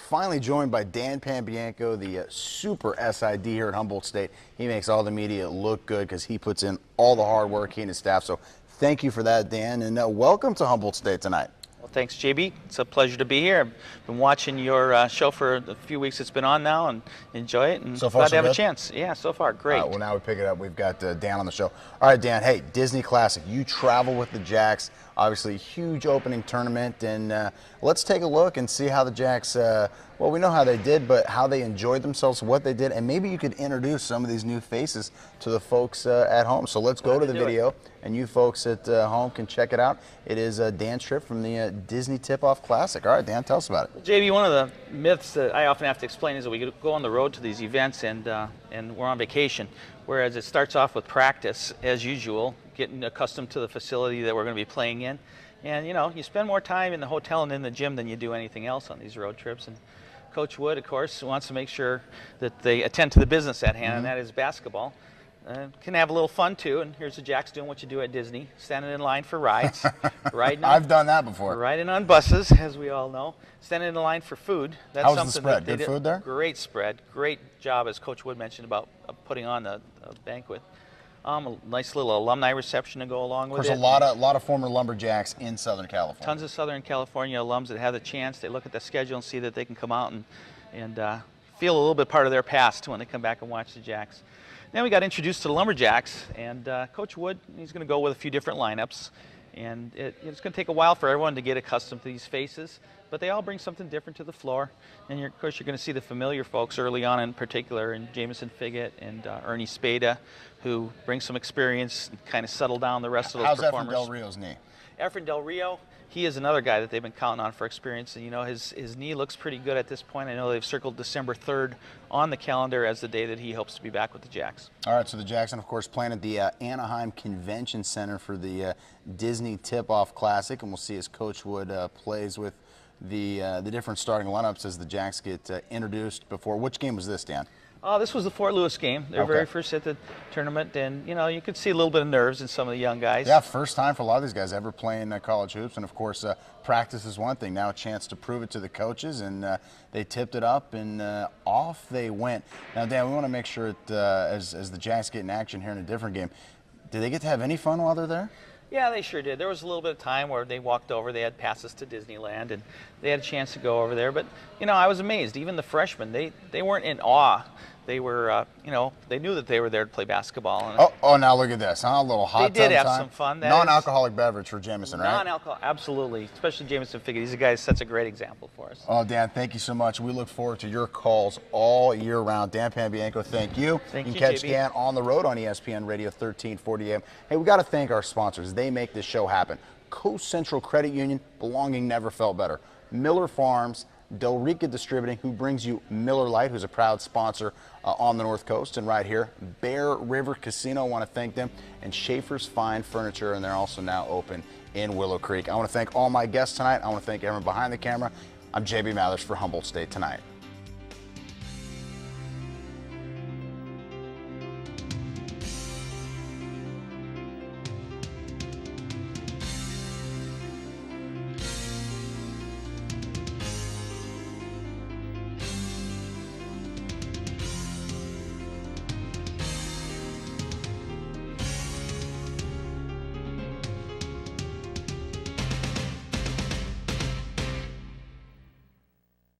finally joined by Dan Pambianco, the super SID here at Humboldt State. He makes all the media look good because he puts in all the hard work, he and his staff. So thank you for that, Dan, and welcome to Humboldt State tonight. Well, thanks, JB. It's a pleasure to be here. I've been watching your show for a few weeks. It's been on now, and enjoy it. And so far, glad so to have good? a chance. Yeah, so far, great. Well, now we pick it up. We've got Dan on the show. All right, Dan. Hey, Disney Classic. You travel with the Jacks. Obviously, huge opening tournament, and let's take a look and see how the Jacks. Well, we know how they did, but how they enjoyed themselves, what they did, and maybe you could introduce some of these new faces to the folks at home. So let's go to the video, and you folks at home can check it out. It is Dan's trip from the Disney Tip-Off Classic. All right, Dan, tell us about it. JB, one of the myths that I often have to explain is that we go on the road to these events and we're on vacation, whereas it starts off with practice as usual, getting accustomed to the facility that we're going to be playing in. And, you know, you spend more time in the hotel and in the gym than you do anything else on these road trips. And Coach Wood, of course, wants to make sure that they attend to the business at hand, and that is basketball. Can have a little fun, too, and here's the Jacks doing what you do at Disney, standing in line for rides. I've done that before. Riding on buses, as we all know. Standing in line for food. That's How was something the spread? That they Good did. food there? Great spread. Great job, as Coach Wood mentioned, about putting on a banquet. A nice little alumni reception to go along with it. Of course, a lot of former Lumberjacks in Southern California. Tons of Southern California alums that have the chance. They look at the schedule and see that they can come out and feel a little bit part of their past when they come back and watch the Jacks. Then we got introduced to the Lumberjacks, and Coach Wood, he's going to go with a few different lineups. And it's going to take a while for everyone to get accustomed to these faces, but they all bring something different to the floor. And of course, you're going to see the familiar folks early on, in particular, in Jamison Figgett and Ernie Spada, who bring some experience and kind of settle down the rest of those performers. How's Efren Del Rio's knee? Efren Del Rio, he is another guy that they've been counting on for experience. And, you know, his knee looks pretty good at this point. I know they've circled December 3rd on the calendar as the day that he hopes to be back with the Jacks. All right, so the Jacks, of course, playing at the Anaheim Convention Center for the Disney Tip-Off Classic, and we'll see as Coach Wood plays with the different starting lineups as the Jacks get introduced before. Which game was this, Dan? This was the Fort Lewis game, their very first at the tournament, and you know, you could see a little bit of nerves in some of the young guys. Yeah, first time for a lot of these guys ever playing college hoops, and of course practice is one thing. Now a chance to prove it to the coaches, and they tipped it up, and off they went. Now, Dan, we want to make sure that as the Jacks get in action here in a different game, did they get to have any fun while they're there? Yeah, they sure did. There was a little bit of time where they walked over. They had passes to Disneyland, and they had a chance to go over there. But, you know, I was amazed. Even the freshmen, they weren't in awe. They were, you know, they knew that they were there to play basketball. And oh, now look at this, huh? A little hot tub They did have time. some fun. Non-alcoholic beverage for Jamison, right? Non-alcohol, absolutely. Especially Jamison Figgett. He's a guy that sets a great example for us. Oh, Dan, thank you so much. We look forward to your calls all year round. Dan Pambianco, thank you. Thank you, You can catch JB. Dan on the road on ESPN Radio 1340 AM. Hey, we got to thank our sponsors. They make this show happen. Coast Central Credit Union, belonging never felt better. Miller Farms, Del Rica Distributing, who brings you Miller Lite, who's a proud sponsor on the North Coast, and right here, Bear River Casino, I want to thank them, and Schaefer's Fine Furniture, and they're also now open in Willow Creek. I want to thank all my guests tonight. I want to thank everyone behind the camera. I'm JB Mathers for Humboldt State Tonight.